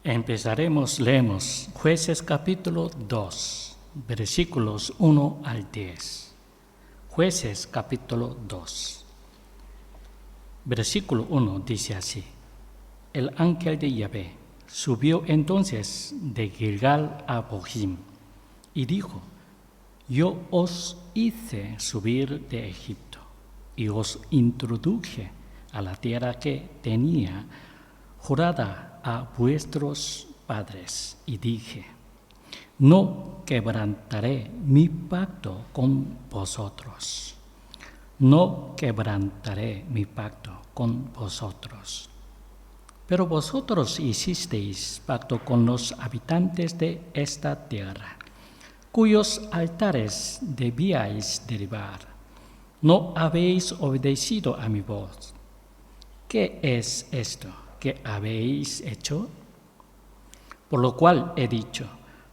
Leemos Jueces capítulo 2, versículos 1 al 10. Jueces capítulo 2. Versículo 1 dice así: El ángel de Yahvé subió entonces de Gilgal a Bochim y dijo: Yo os hice subir de Egipto y os introduje a la tierra que tenía jurada a vuestros padres, y dije: No quebrantaré mi pacto con vosotros. No quebrantaré mi pacto con vosotros. Pero vosotros hicisteis pacto con los habitantes de esta tierra, cuyos altares debíais derribar. No habéis obedecido a mi voz. ¿Qué es esto que habéis hecho? Por lo cual he dicho: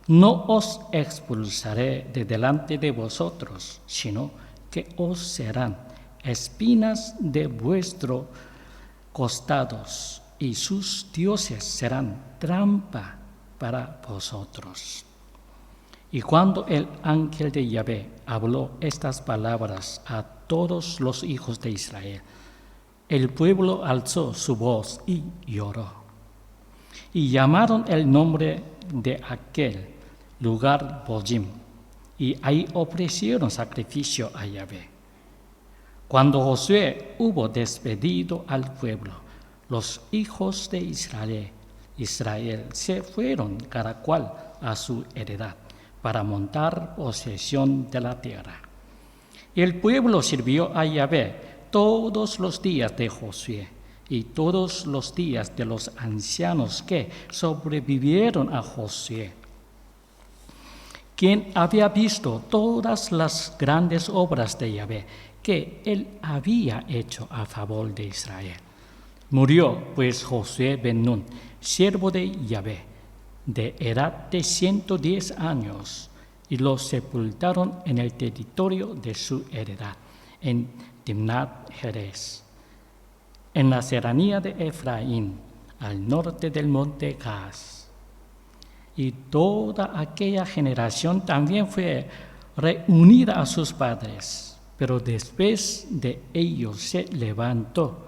no os expulsaré de delante de vosotros, sino que os serán espinas de vuestros costados, y sus dioses serán trampa para vosotros. Y cuando el ángel de Yahvé habló estas palabras a todos los hijos de Israel, el pueblo alzó su voz y lloró. Y llamaron el nombre de aquel lugar Bochim, y ahí ofrecieron sacrificio a Yahvé. Cuando Josué hubo despedido al pueblo, los hijos de Israel se fueron cada cual a su heredad para montar posesión de la tierra. Y el pueblo sirvió a Yahvé todos los días de Josué y todos los días de los ancianos que sobrevivieron a Josué, quien había visto todas las grandes obras de Yahvé que él había hecho a favor de Israel. Murió pues Josué ben Nun, siervo de Yahvé, de edad de 110 años, y lo sepultaron en el territorio de su heredad, en Timnat Heres, en la serranía de Efraín, al norte del monte Gaz. Y toda aquella generación también fue reunida a sus padres, pero después de ellos se levantó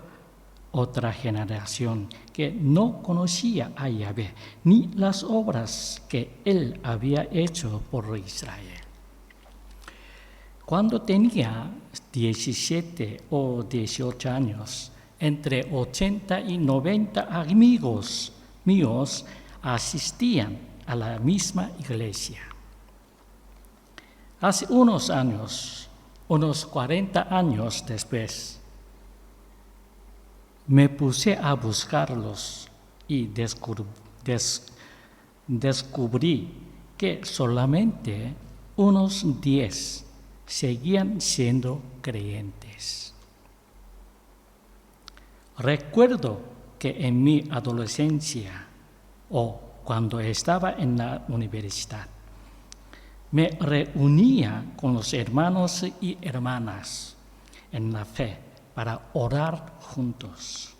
otra generación que no conocía a Yahvé, ni las obras que él había hecho por Israel. Cuando tenía 17 o 18 años, entre 80 y 90 amigos míos asistían a la misma iglesia. Hace unos años, unos 40 años después, me puse a buscarlos y descubrí que solamente unos 10 seguían siendo creyentes. Recuerdo que en mi adolescencia o cuando estaba en la universidad, me reunía con los hermanos y hermanas en la fe para orar juntos.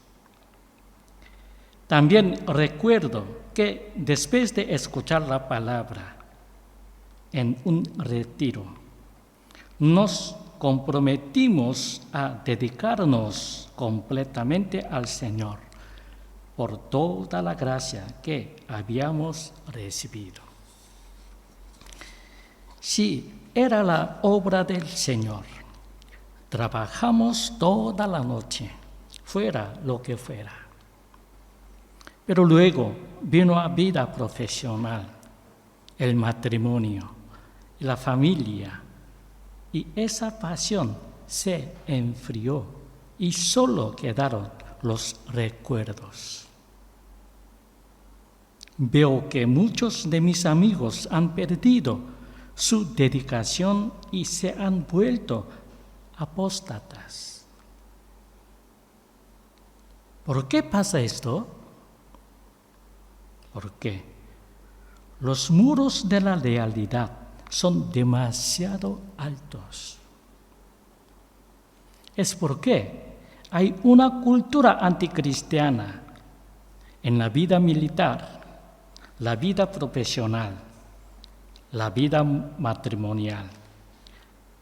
También recuerdo que después de escuchar la palabra en un retiro, nos comprometimos a dedicarnos completamente al Señor por toda la gracia que habíamos recibido. Sí, era la obra del Señor. Trabajamos toda la noche, fuera lo que fuera. Pero luego vino la vida profesional, el matrimonio, la familia, y esa pasión se enfrió y solo quedaron los recuerdos. Veo que muchos de mis amigos han perdido su dedicación y se han vuelto apóstatas. ¿Por qué pasa esto? Porque los muros de la lealtad son demasiado altos. Es porque hay una cultura anticristiana en la vida militar, la vida profesional, la vida matrimonial,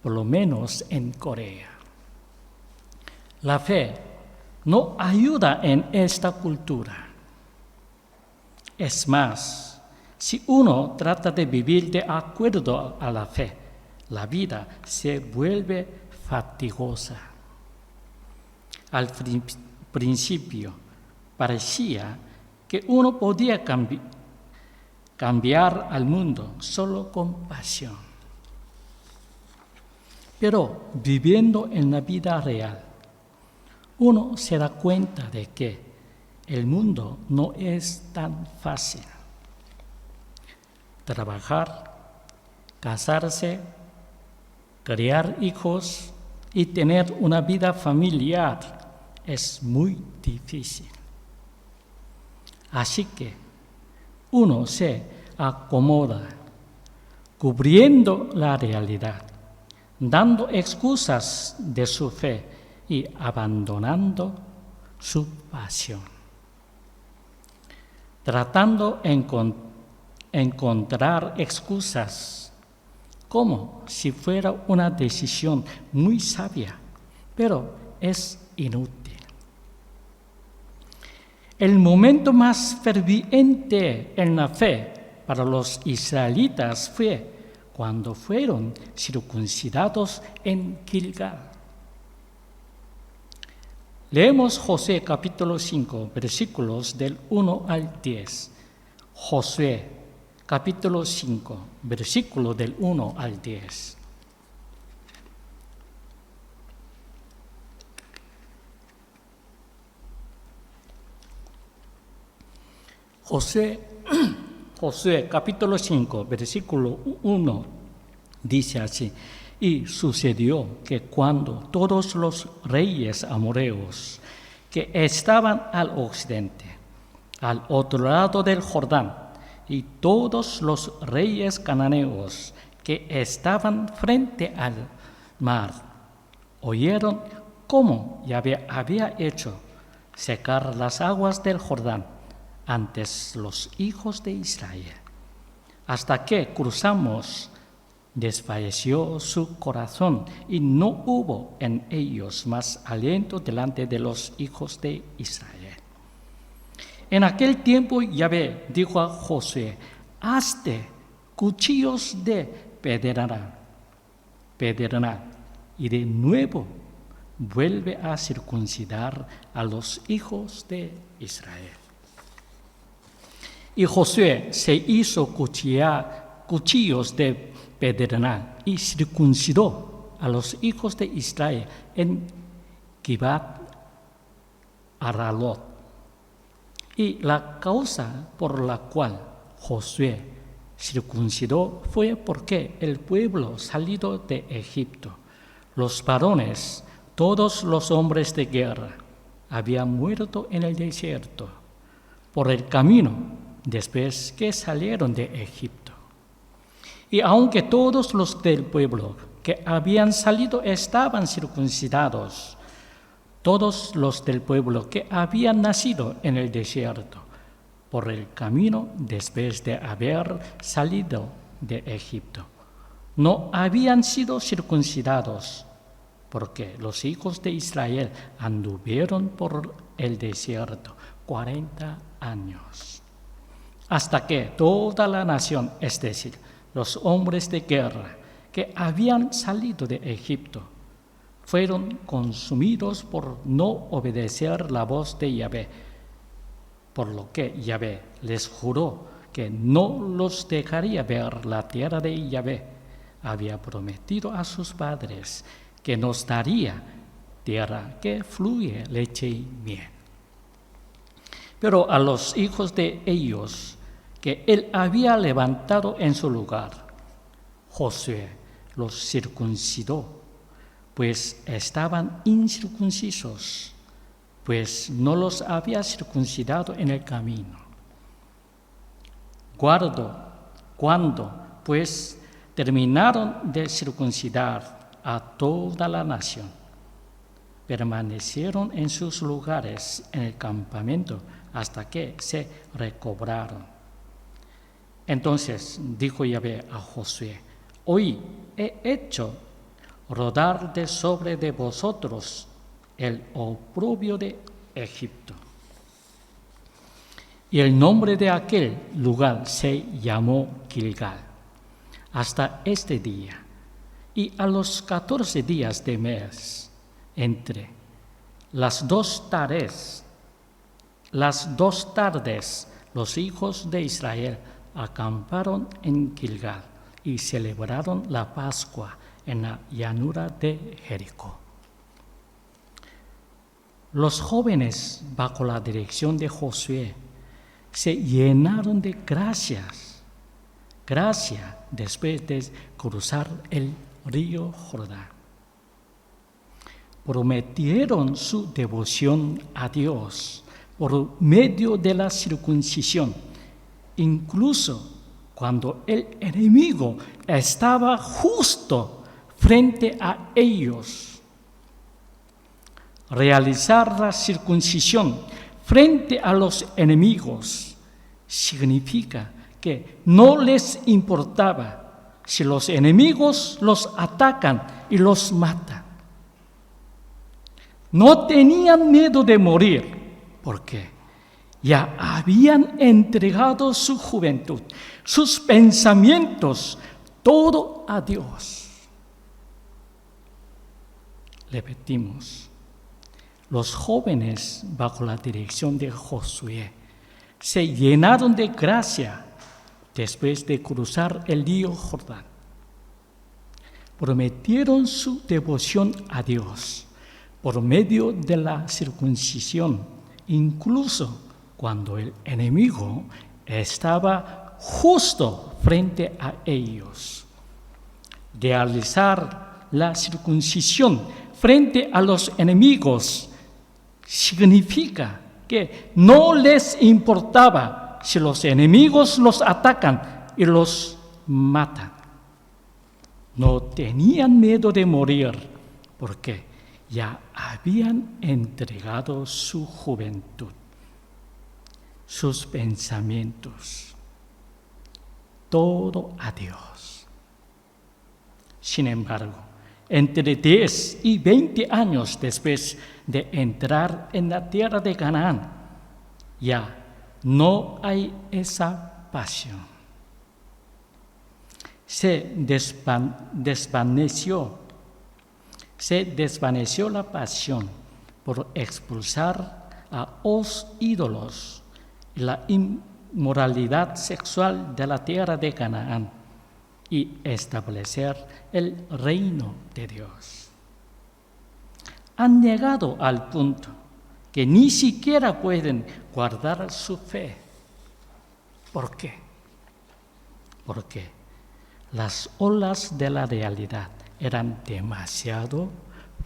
por lo menos en Corea. La fe no ayuda en esta cultura. Es más, si uno trata de vivir de acuerdo a la fe, la vida se vuelve fatigosa. Al principio parecía que uno podía cambiar al mundo solo con pasión. Pero viviendo en la vida real, uno se da cuenta de que el mundo no es tan fácil. Trabajar, casarse, criar hijos y tener una vida familiar es muy difícil. Así que uno se acomoda, cubriendo la realidad, dando excusas de su fe y abandonando su pasión. Tratando de encontrar excusas como si fuera una decisión muy sabia, pero es inútil. El momento más ferviente en la fe para los israelitas fue cuando fueron circuncidados en Gilgal. Leemos Josué capítulo 5, versículos del 1 al 10. Josué capítulo 5, versículo del 1 al 10. Josué capítulo 5, versículo 1 dice así: y sucedió que cuando todos los reyes amoreos que estaban al occidente, al otro lado del Jordán, y todos los reyes cananeos que estaban frente al mar, oyeron cómo Yahvé había hecho secar las aguas del Jordán antes los hijos de Israel, hasta que cruzamos, desfalleció su corazón y no hubo en ellos más aliento delante de los hijos de Israel. En aquel tiempo Yahvé dijo a Josué: hazte cuchillos de pedernal, y de nuevo vuelve a circuncidar a los hijos de Israel. Y Josué se hizo cuchillos de pedernal y circuncidó a los hijos de Israel en Givat Aralot. Y la causa por la cual Josué circuncidó fue porque el pueblo salido de Egipto, los varones, todos los hombres de guerra, habían muerto en el desierto por el camino después que salieron de Egipto. Y aunque todos los del pueblo que habían salido estaban circuncidados, todos los del pueblo que habían nacido en el desierto por el camino después de haber salido de Egipto, no habían sido circuncidados, porque los hijos de Israel anduvieron por el desierto 40 años. Hasta que toda la nación, es decir, los hombres de guerra que habían salido de Egipto, fueron consumidos por no obedecer la voz de Yahvé, por lo que Yahvé les juró que no los dejaría ver la tierra de Yahvé. Había prometido a sus padres que nos daría tierra que fluye leche y miel. Pero a los hijos de ellos que él había levantado en su lugar, Josué los circuncidó, pues estaban incircuncisos, pues no los había circuncidado en el camino. Cuando pues terminaron de circuncidar a toda la nación, permanecieron en sus lugares en el campamento hasta que se recobraron. Entonces dijo Yahvé a Josué: hoy he hecho rodar de sobre de vosotros el oprobio de Egipto. Y el nombre de aquel lugar se llamó Gilgal hasta este día. Y a los 14 días de mes, entre las dos tardes, los hijos de Israel acamparon en Gilgal y celebraron la Pascua en la llanura de Jericó. Los jóvenes, bajo la dirección de Josué, se llenaron de gracia después de cruzar el río Jordán. Prometieron su devoción a Dios por medio de la circuncisión, incluso cuando el enemigo estaba justo frente a ellos. Realizar la circuncisión frente a los enemigos significa que no les importaba si los enemigos los atacan y los matan. No tenían miedo de morir porque ya habían entregado su juventud, sus pensamientos, todo a Dios. Repetimos, los jóvenes bajo la dirección de Josué se llenaron de gracia después de cruzar el río Jordán. Prometieron su devoción a Dios por medio de la circuncisión, incluso cuando el enemigo estaba justo frente a ellos. Realizar la circuncisión frente a los enemigos significa que no les importaba si los enemigos los atacan y los matan. No tenían miedo de morir porque ya habían entregado su juventud, sus pensamientos, todo a Dios. Sin embargo, entre 10 y 20 años después de entrar en la tierra de Canaán, ya no hay esa pasión. Se desvaneció la pasión por expulsar a los ídolos y la inmoralidad sexual de la tierra de Canaán y establecer el reino de Dios. Han llegado al punto que ni siquiera pueden guardar su fe. ¿Por qué? Porque las olas de la realidad eran demasiado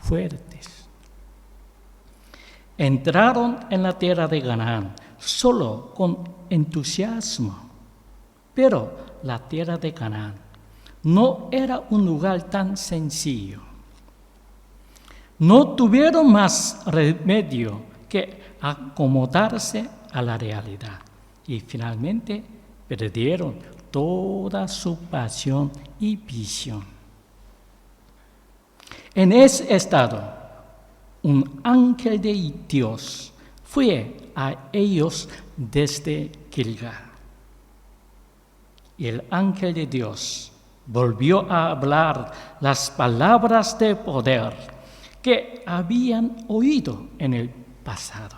fuertes. Entraron en la tierra de Canaán solo con entusiasmo, pero la tierra de Canaán no era un lugar tan sencillo. No tuvieron más remedio que acomodarse a la realidad y finalmente perdieron toda su pasión y visión. En ese estado, un ángel de Dios fue a ellos desde Gilgal. Y el ángel de Dios volvió a hablar las palabras de poder que habían oído en el pasado.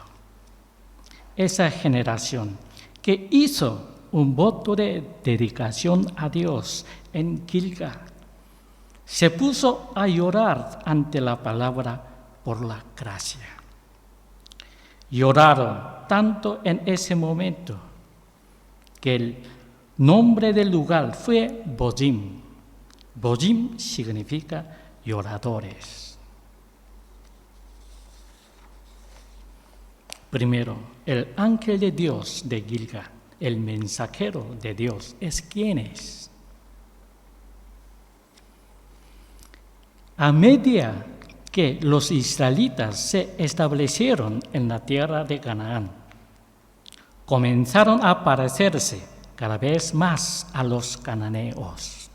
Esa generación que hizo un voto de dedicación a Dios en Gilgal se puso a llorar ante la palabra por la gracia. Lloraron tanto en ese momento que el nombre del lugar fue Bozim. Bozim significa lloradores. Primero, el ángel de Dios de Gilgal, el mensajero de Dios, ¿quién es? A medida que los israelitas se establecieron en la tierra de Canaán, comenzaron a aparecerse cada vez más a los cananeos.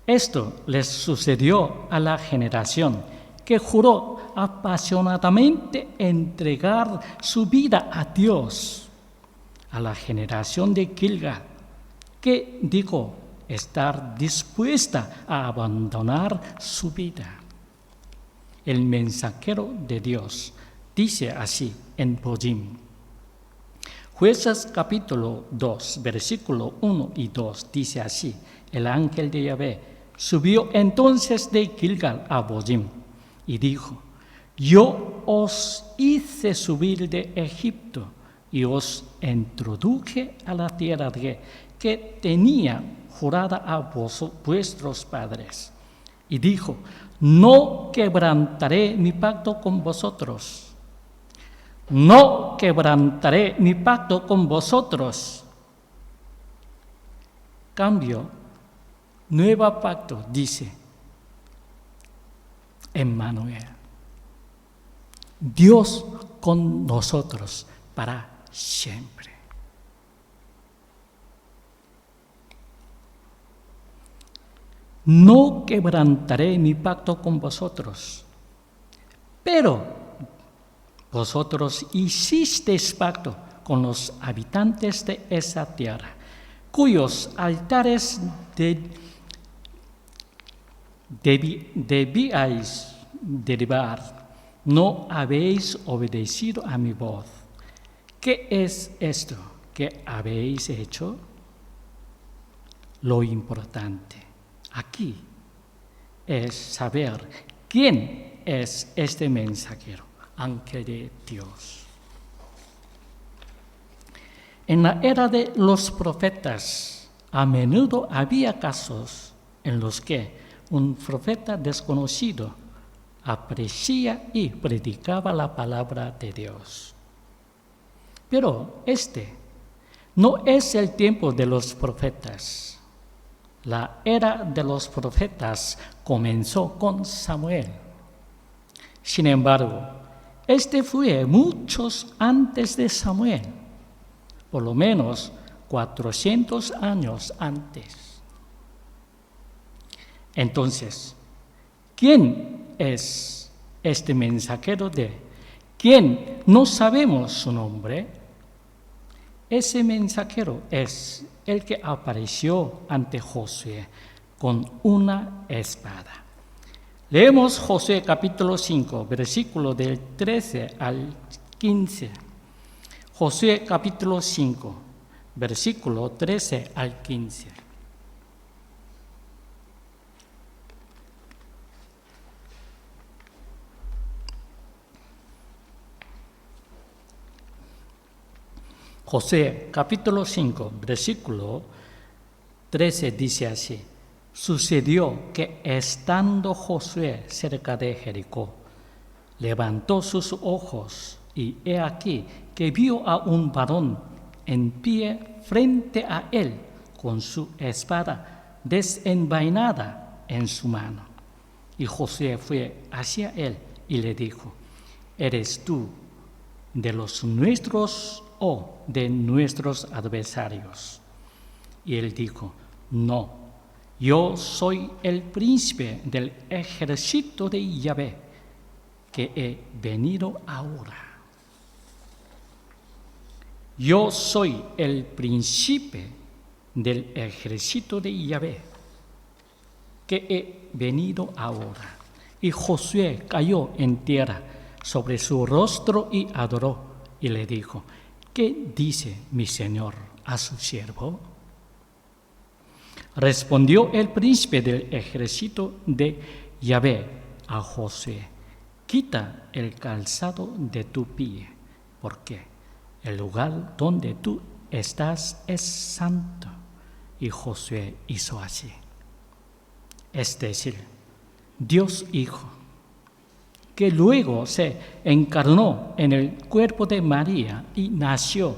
Esto les sucedió a la generación que juró apasionadamente entregar su vida a Dios, a la generación de Gilgal, que dijo estar dispuesta a abandonar su vida. El mensajero de Dios dice así en Bojim. Jueces capítulo 2, versículo 1 y 2 dice así: el ángel de Yahvé subió entonces de Gilgal a Bojim y dijo: yo os hice subir de Egipto y os introduje a la tierra que tenía jurada a vuestros padres. Y dijo: no quebrantaré mi pacto con vosotros. No quebrantaré mi pacto con vosotros. Cambio, nuevo pacto, dice Emmanuel. Dios con nosotros para siempre. No quebrantaré mi pacto con vosotros, pero vosotros hicisteis pacto con los habitantes de esa tierra, cuyos altares debíais derribar. No habéis obedecido a mi voz. ¿Qué es esto que habéis hecho? Lo importante aquí es saber quién es este mensajero, ángel de Dios. En la era de los profetas, a menudo había casos en los que un profeta desconocido aparecía y predicaba la palabra de Dios. Pero este no es el tiempo de los profetas. La era de los profetas comenzó con Samuel. Sin embargo, este fue muchos antes de Samuel, por lo menos 400 años antes. Entonces, ¿quién es este mensajero de quien no sabemos su nombre? Ese mensajero es el que apareció ante Josué con una espada. Leemos Josué capítulo 5, versículo del 13 al 15. Josué capítulo 5, versículo 13 al 15. Josué capítulo 5, versículo 13 dice así: sucedió que estando Josué cerca de Jericó, levantó sus ojos y he aquí que vio a un varón en pie frente a él con su espada desenvainada en su mano. Y Josué fue hacia él y le dijo: ¿eres tú de los nuestros o de nuestros adversarios? Y él dijo: no, yo soy el príncipe del ejército de Yahvé, que he venido ahora. Yo soy el príncipe del ejército de Yahvé, que he venido ahora. Y Josué cayó en tierra sobre su rostro y adoró, y le dijo: ¿qué dice mi señor a su siervo? Respondió el príncipe del ejército de Yahvé a Josué: quita el calzado de tu pie, porque el lugar donde tú estás es santo. Y Josué hizo así. Es decir, Dios Hijo, que luego se encarnó en el cuerpo de María y nació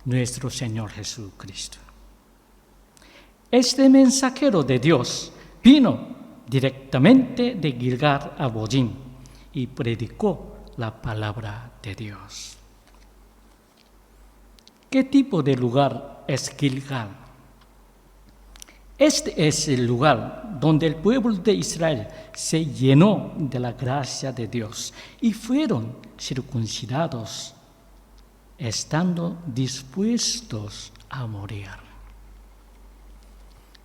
nuestro Señor Jesucristo. Este mensajero de Dios vino directamente de Gilgal a Bojim y predicó la palabra de Dios. ¿Qué tipo de lugar es Gilgal? Este es el lugar donde el pueblo de Israel se llenó de la gracia de Dios y fueron circuncidados, estando dispuestos a morir.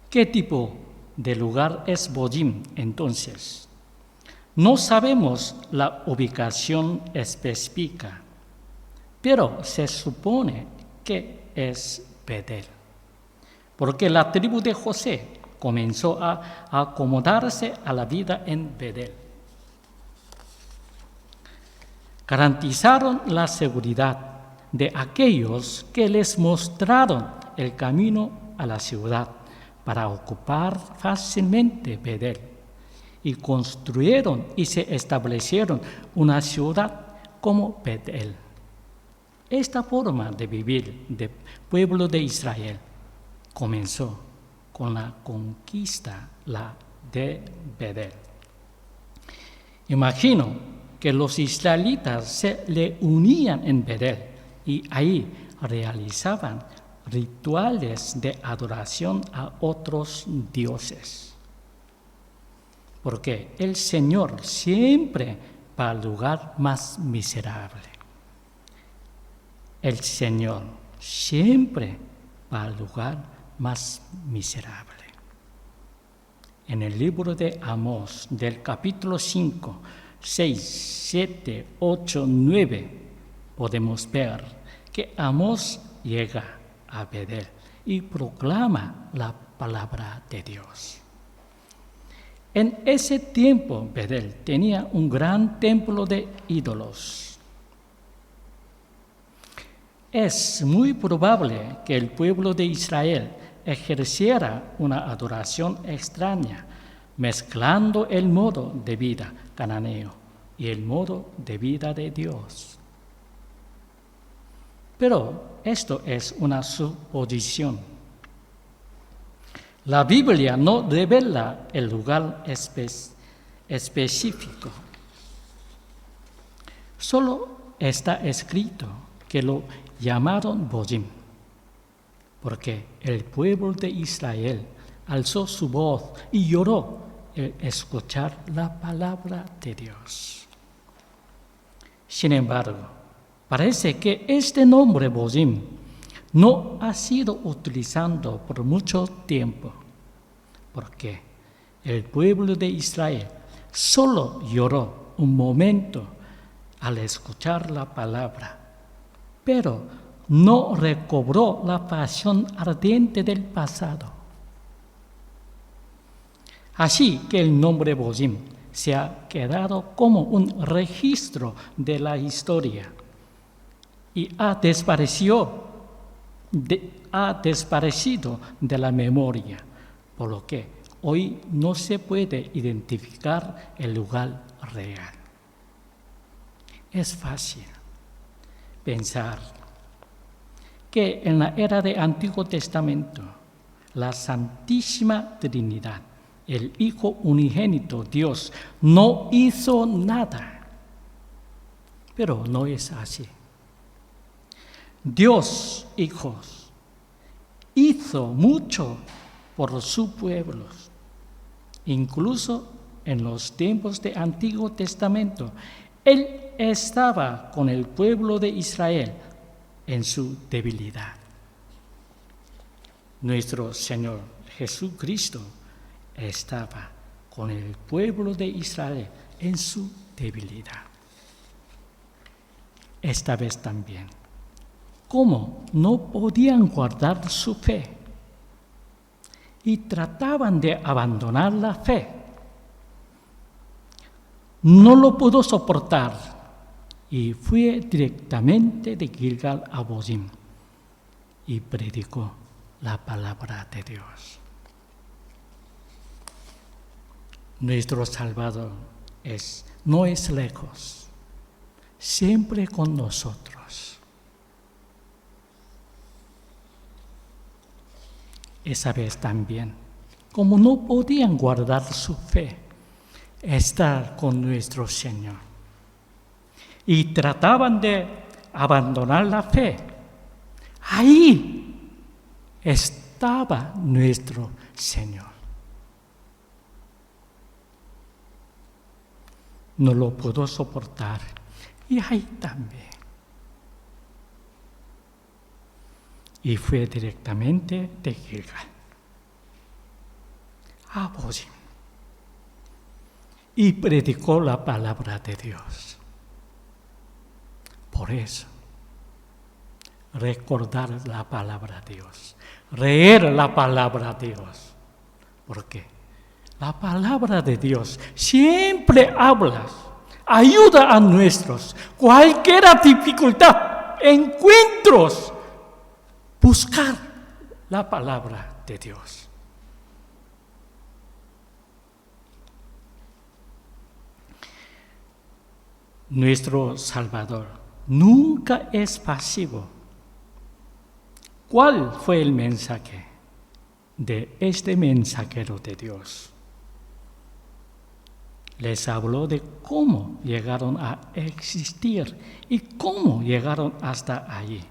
¿Qué tipo de lugar es Bojim entonces? No sabemos la ubicación específica, pero se supone que es Betel, porque la tribu de José comenzó a acomodarse a la vida en Betel. Garantizaron la seguridad de aquellos que les mostraron el camino a la ciudad para ocupar fácilmente Betel, y construyeron y se establecieron una ciudad como Betel. Esta forma de vivir del pueblo de Israel comenzó con la conquista de Betel. Imagino que los israelitas se le unían en Betel y ahí realizaban rituales de adoración a otros dioses. Porque el Señor siempre va al lugar más miserable. El Señor siempre va al lugar más miserable. En el libro de Amós, del capítulo 5, 6, 7, 8, 9, podemos ver que Amós llega a Betel y proclama la palabra de Dios. En ese tiempo, Betel tenía un gran templo de ídolos. Es muy probable que el pueblo de Israel ejerciera una adoración extraña, mezclando el modo de vida cananeo y el modo de vida de Dios. Pero esto es una suposición. La Biblia no revela el lugar específico. Solo está escrito que lo llamaron Bojim, porque el pueblo de Israel alzó su voz y lloró al escuchar la palabra de Dios. Sin embargo, parece que este nombre Bojim no ha sido utilizado por mucho tiempo, porque el pueblo de Israel solo lloró un momento al escuchar la palabra, pero no recobró la pasión ardiente del pasado. Así que el nombre Bojim se ha quedado como un registro de la historia y ha desaparecido de la memoria, por lo que hoy no se puede identificar el lugar real. Es fácil pensar que en la era del Antiguo Testamento, la Santísima Trinidad, el Hijo unigénito Dios, no hizo nada. Pero no es así. Dios, hijos, hizo mucho por su pueblo. Incluso en los tiempos del Antiguo Testamento, Él estaba con el pueblo de Israel en su debilidad. Nuestro Señor Jesucristo estaba con el pueblo de Israel en su debilidad. Esta vez también, ¿cómo no podían guardar su fe? Y trataban de abandonar la fe. No lo pudo soportar y fue directamente de Gilgal a Bojim y predicó la palabra de Dios. Nuestro Salvador no es lejos, siempre con nosotros. Esa vez también, como no podían guardar su fe, estar con nuestro Señor. Y trataban de abandonar la fe. Ahí estaba nuestro Señor. No lo pudo soportar. Y ahí también. Y fue directamente de Gilgal a Bochim. Y predicó la palabra de Dios. Por eso, recordar la palabra de Dios, leer la palabra de Dios. ¿Por qué? La palabra de Dios siempre habla, ayuda a nuestros, cualquier dificultad, encuentros, buscar la palabra de Dios. Nuestro Salvador nunca es pasivo. ¿Cuál fue el mensaje de este mensajero de Dios? Les habló de cómo llegaron a existir y cómo llegaron hasta allí.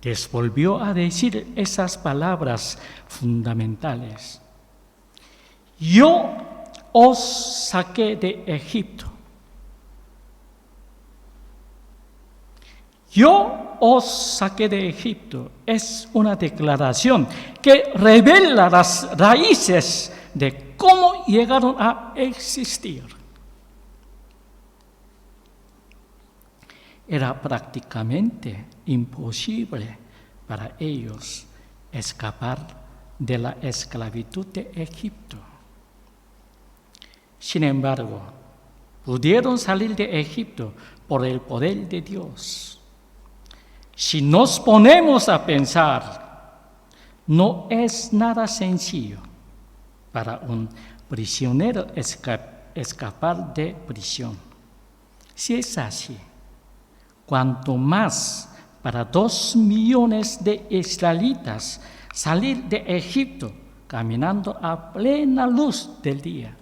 Les volvió a decir esas palabras fundamentales. Yo os saqué de Egipto. Yo os saqué de Egipto es una declaración que revela las raíces de cómo llegaron a existir. Era prácticamente imposible para ellos escapar de la esclavitud de Egipto. Sin embargo, pudieron salir de Egipto por el poder de Dios. Si nos ponemos a pensar, no es nada sencillo para un prisionero escapar de prisión. Si es así, cuanto más para 2 millones de israelitas salir de Egipto caminando a plena luz del día.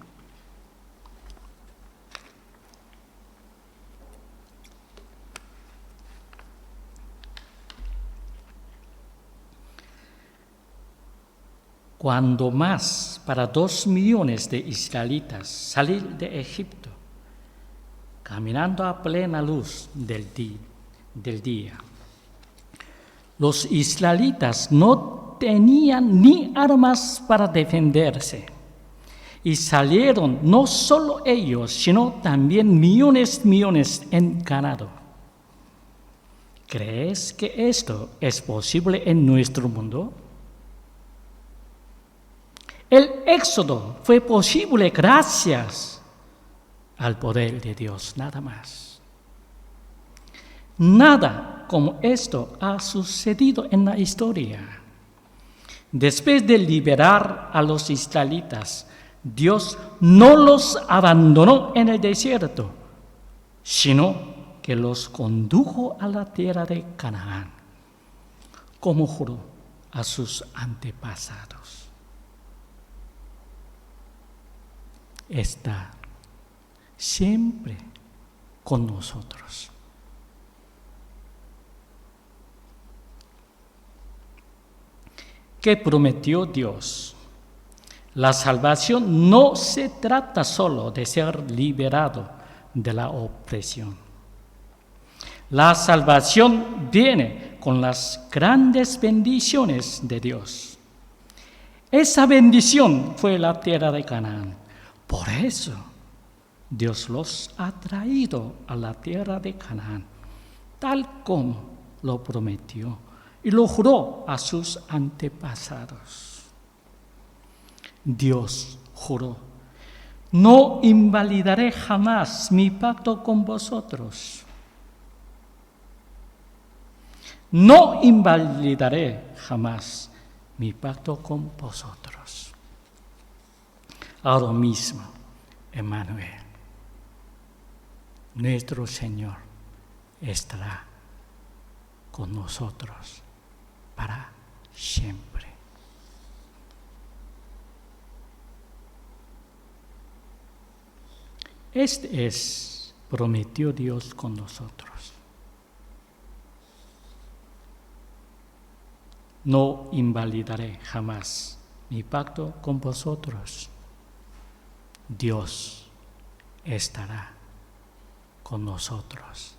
Cuando más para 2 millones de israelitas salir de Egipto, caminando a plena luz del día. Los israelitas no tenían ni armas para defenderse y salieron no solo ellos, sino también millones en ganado. ¿Crees que esto es posible en nuestro mundo? El éxodo fue posible gracias al poder de Dios, nada más. Nada como esto ha sucedido en la historia. Después de liberar a los israelitas, Dios no los abandonó en el desierto, sino que los condujo a la tierra de Canaán, como juró a sus antepasados. Está siempre con nosotros. ¿Qué prometió Dios? La salvación no se trata solo de ser liberado de la opresión. La salvación viene con las grandes bendiciones de Dios. Esa bendición fue la tierra de Canaán. Por eso, Dios los ha traído a la tierra de Canaán, tal como lo prometió y lo juró a sus antepasados. Dios juró: no invalidaré jamás mi pacto con vosotros. No invalidaré jamás mi pacto con vosotros. Ahora mismo, Emmanuel, nuestro Señor, estará con nosotros para siempre. Este prometió Dios con nosotros. no invalidaré jamás mi pacto con vosotros. Dios estará con nosotros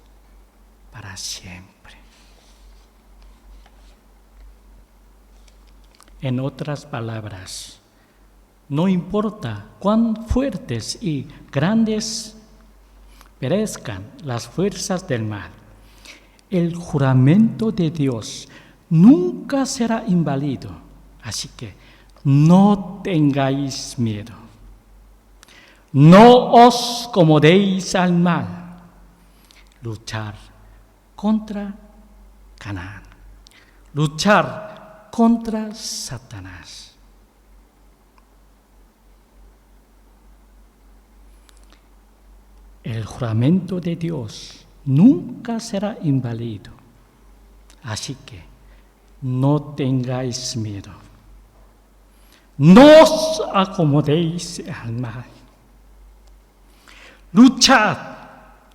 para siempre. En otras palabras, no importa cuán fuertes y grandes perezcan las fuerzas del mal, el juramento de Dios nunca será inválido. Así que no tengáis miedo. No os acomodéis al mal. Luchar contra Canaán. Luchar contra Satanás. El juramento de Dios nunca será inválido. Así que no tengáis miedo. No os acomodéis al mal. Luchad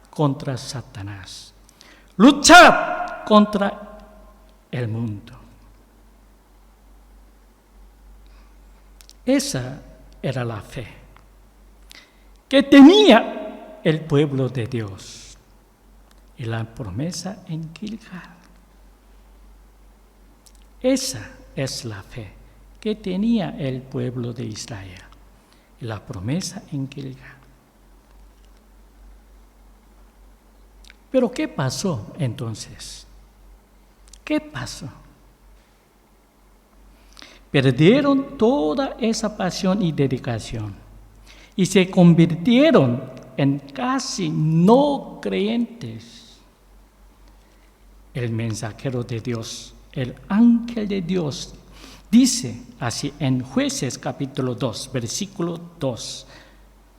contra Satanás. Luchad contra el mundo. Esa era la fe que tenía el pueblo de Dios y la promesa en Gilgal. Esa es la fe que tenía el pueblo de Israel y la promesa en Gilgal. Pero ¿qué pasó entonces? ¿Qué pasó? Perdieron toda esa pasión y dedicación y se convirtieron en casi no creyentes. El mensajero de Dios, el ángel de Dios, dice así en Jueces capítulo 2, versículo 2: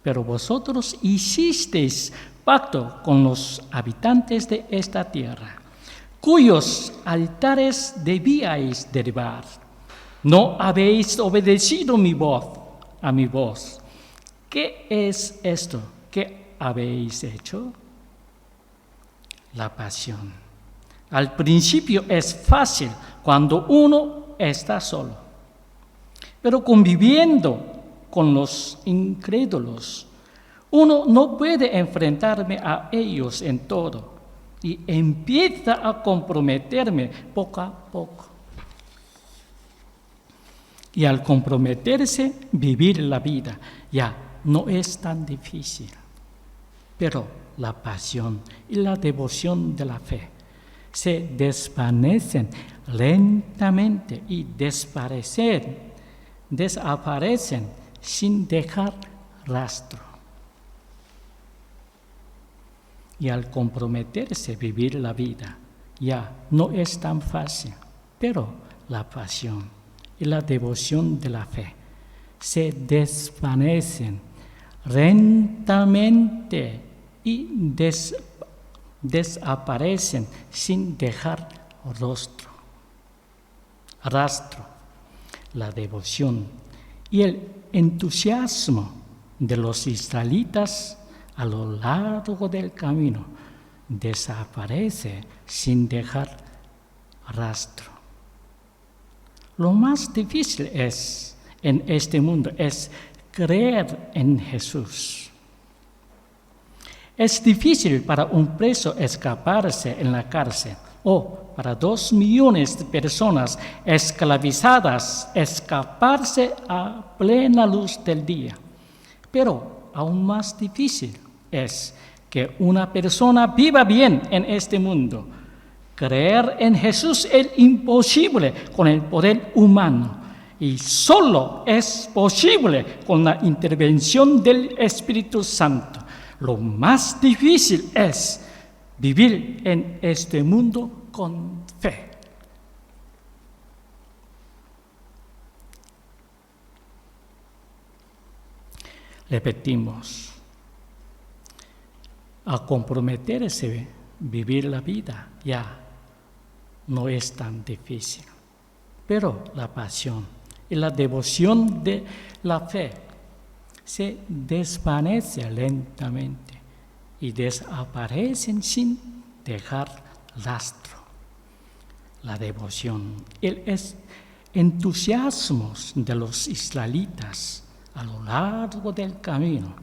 pero vosotros hicisteis pacto con los habitantes de esta tierra, cuyos altares debíais derribar. No habéis obedecido a mi voz. ¿Qué es esto que habéis hecho? La pasión. Al principio es fácil cuando uno está solo, pero conviviendo con los incrédulos, uno no puede enfrentarme a ellos en todo y empieza a comprometerme poco a poco. Y al comprometerse, vivir la vida ya no es tan difícil. Pero la pasión y la devoción de la fe se desvanecen lentamente y desaparecen sin dejar rastro. Y al comprometerse vivir la vida ya no es tan fácil, pero la pasión y la devoción de la fe se desvanecen lentamente y desaparecen sin dejar rastro. La devoción y el entusiasmo de los israelitas a lo largo del camino desaparece sin dejar rastro. Lo más difícil en este mundo es creer en Jesús. Es difícil para un preso escaparse en la cárcel o para 2 millones de personas esclavizadas escaparse a plena luz del día. Pero aún más difícil es que una persona viva bien en este mundo. Creer en Jesús es imposible con el poder humano y solo es posible con la intervención del Espíritu Santo. Lo más difícil es vivir en este mundo con fe. Repetimos, a comprometerse vivir la vida ya no es tan difícil, pero la pasión y la devoción de la fe se desvanece lentamente y desaparecen sin dejar rastro. la devoción, el entusiasmo de los israelitas a lo largo del camino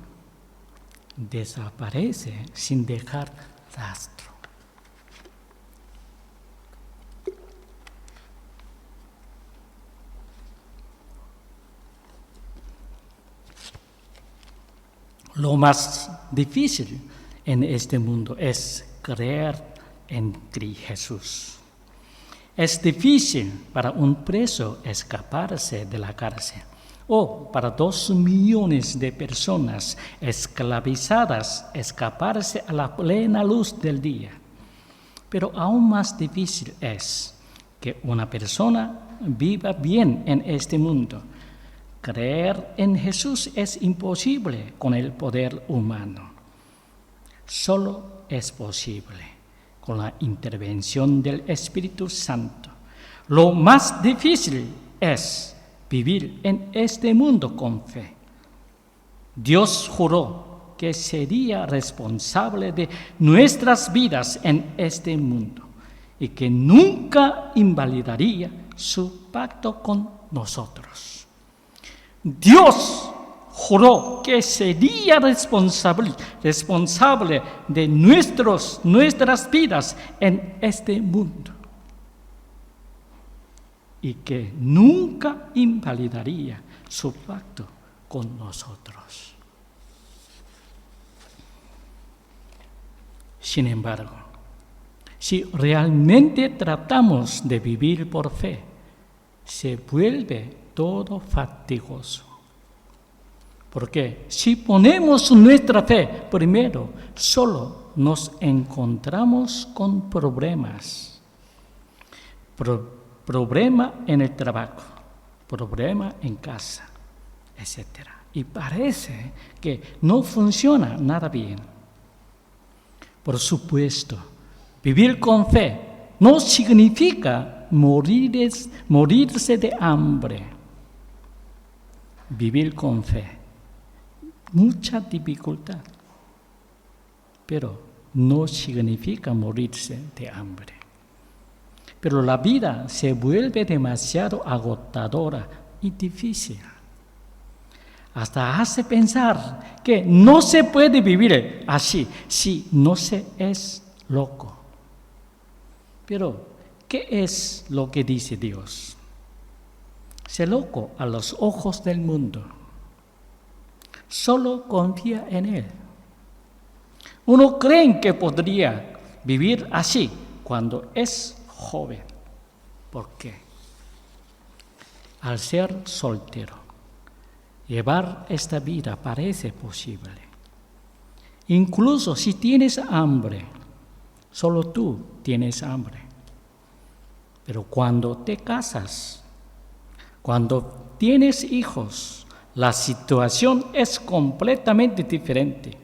desaparece sin dejar rastro. Lo más difícil en este mundo es creer en Cristo Jesús. Es difícil para un preso escaparse de la cárcel o para 2 millones de personas esclavizadas escaparse a la plena luz del día. Pero aún más difícil es que una persona viva bien en este mundo. Creer en Jesús es imposible con el poder humano. Solo es posible con la intervención del Espíritu Santo. Lo más difícil es vivir en este mundo con fe. Dios juró que sería responsable de nuestras vidas en este mundo y que nunca invalidaría su pacto con nosotros. Dios juró que sería responsable de nuestras vidas en este mundo y que nunca invalidaría su pacto con nosotros. Sin embargo, si realmente tratamos de vivir por fe, se vuelve todo fatigoso. Porque si ponemos nuestra fe primero, solo nos encontramos con problemas. Problema en el trabajo, problema en casa, etc. Y parece que no funciona nada bien. Por supuesto, vivir con fe no significa morirse de hambre. Vivir con fe, mucha dificultad, pero no significa morirse de hambre. Pero la vida se vuelve demasiado agotadora y difícil. Hasta hace pensar que no se puede vivir así si no se es loco. Pero, ¿qué es lo que dice Dios? Sé loco a los ojos del mundo. Solo confía en Él. Uno cree que podría vivir así cuando es joven. ¿Por qué? Al ser soltero, llevar esta vida parece posible. Incluso si tienes hambre, solo tú tienes hambre. Pero cuando te casas, cuando tienes hijos, la situación es completamente diferente.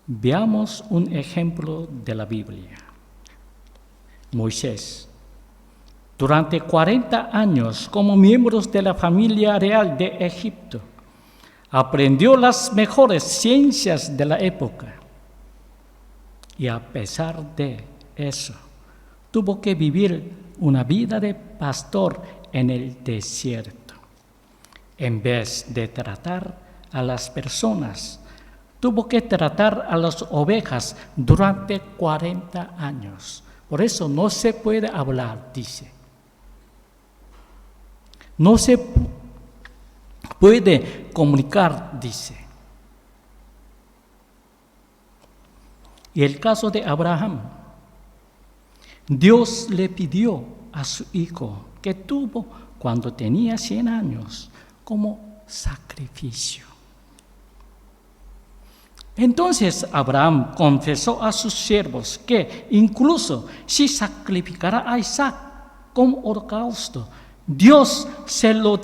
Veamos un ejemplo de la Biblia. Moisés, durante 40 años como miembro de la familia real de Egipto, aprendió las mejores ciencias de la época. Y a pesar de eso, tuvo que vivir una vida de pastor en el desierto. En vez de tratar a las personas, tuvo que tratar a las ovejas durante 40 años. Por eso no se puede hablar, dice. No se puede comunicar, dice. Y el caso de Abraham, Dios le pidió a su hijo que tuvo cuando tenía 100 años como sacrificio. Entonces Abraham confesó a sus siervos que incluso si sacrificara a Isaac como holocausto, Dios se lo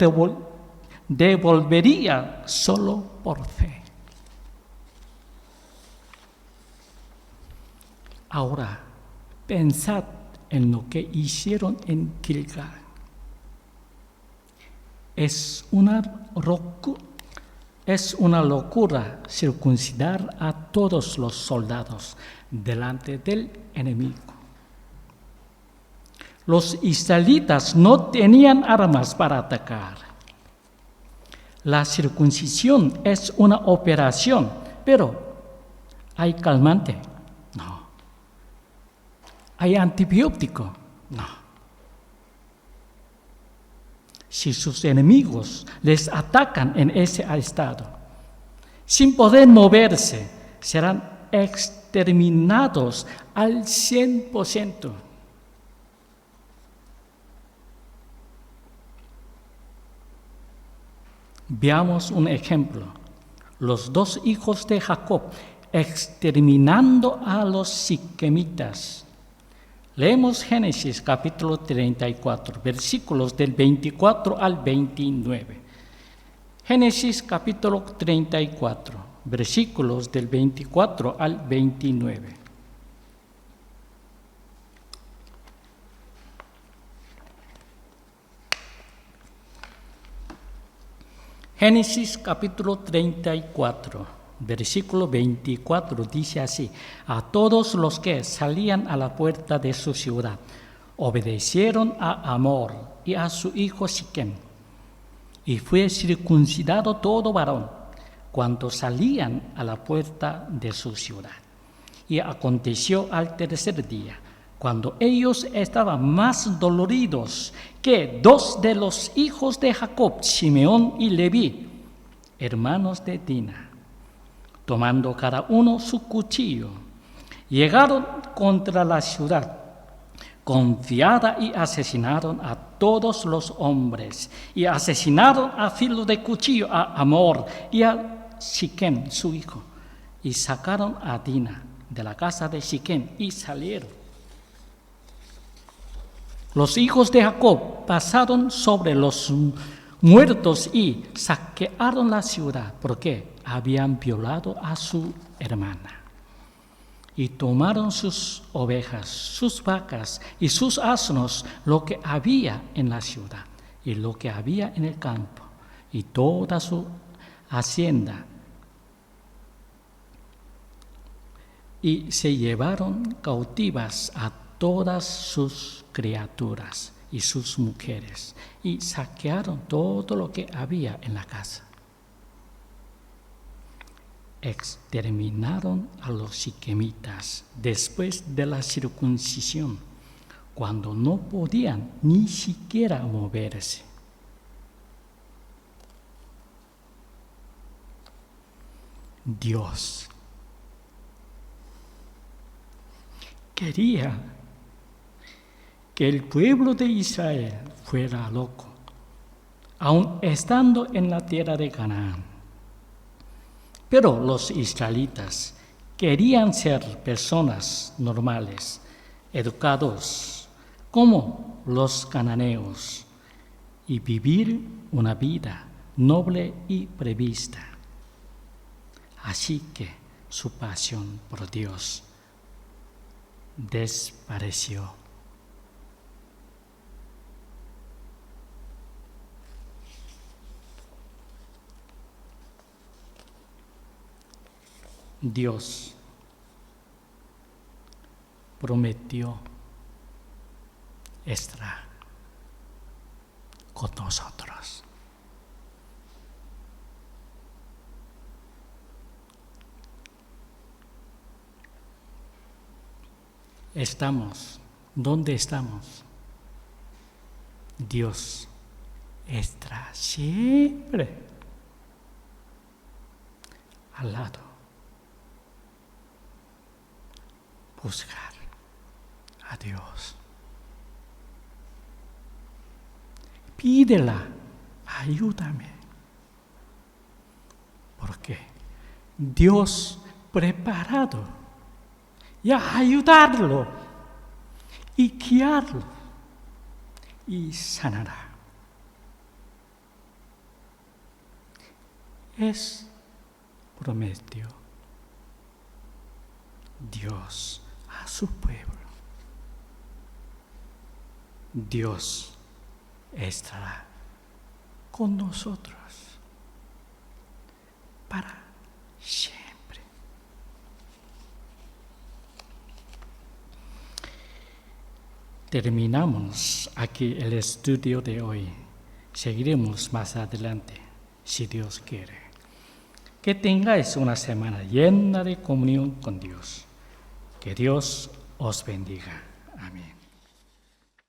devolvería solo por fe. Ahora, pensad en lo que hicieron en Gilgal. Es una locura circuncidar a todos los soldados delante del enemigo. Los israelitas no tenían armas para atacar. La circuncisión es una operación, pero ¿hay calmante? No. ¿Hay antibiótico? No. Si sus enemigos les atacan en ese estado, sin poder moverse, serán exterminados al 100%. Veamos un ejemplo. Los dos hijos de Jacob exterminando a los siquemitas. Leemos Génesis capítulo 34, versículos del 24 al 29. Génesis capítulo 34, versículos del 24 al 29. Génesis capítulo 34, versículo 24 dice así: a todos los que salían a la puerta de su ciudad, obedecieron a Hamor y a su hijo Siquem, y fue circuncidado todo varón cuando salían a la puerta de su ciudad. Y aconteció al tercer día, cuando ellos estaban más doloridos, que dos de los hijos de Jacob, Simeón y Leví, hermanos de Dina, tomando cada uno su cuchillo, llegaron contra la ciudad confiada y asesinaron a todos los hombres, y asesinaron a filo de cuchillo a Hamor y a Siquem, su hijo, y sacaron a Dina de la casa de Siquem y salieron. Los hijos de Jacob pasaron sobre los muertos y saquearon la ciudad, porque habían violado a su hermana. Y tomaron sus ovejas, sus vacas y sus asnos, lo que había en la ciudad y lo que había en el campo, y toda su hacienda. Y se llevaron cautivas a todas sus criaturas y sus mujeres, y saquearon todo lo que había en la casa. Exterminaron a los siquemitas después de la circuncisión, cuando no podían ni siquiera moverse. Dios quería que el pueblo de Israel fuera loco, aun estando en la tierra de Canaán. Pero los israelitas querían ser personas normales, educados, como los cananeos, y vivir una vida noble y prevista. Así que su pasión por Dios desapareció. Dios prometió estar con nosotros. Estamos donde estamos. Dios estará siempre al lado. Buscar a Dios. Pídela, ayúdame. Porque Dios preparado y a ayudarlo y guiarlo y sanará. Es prometió Dios a su pueblo. Dios estará con nosotros para siempre. Terminamos aquí el estudio de hoy. Seguiremos más adelante, si Dios quiere. Que tengáis una semana llena de comunión con Dios. Que Dios os bendiga. Amén.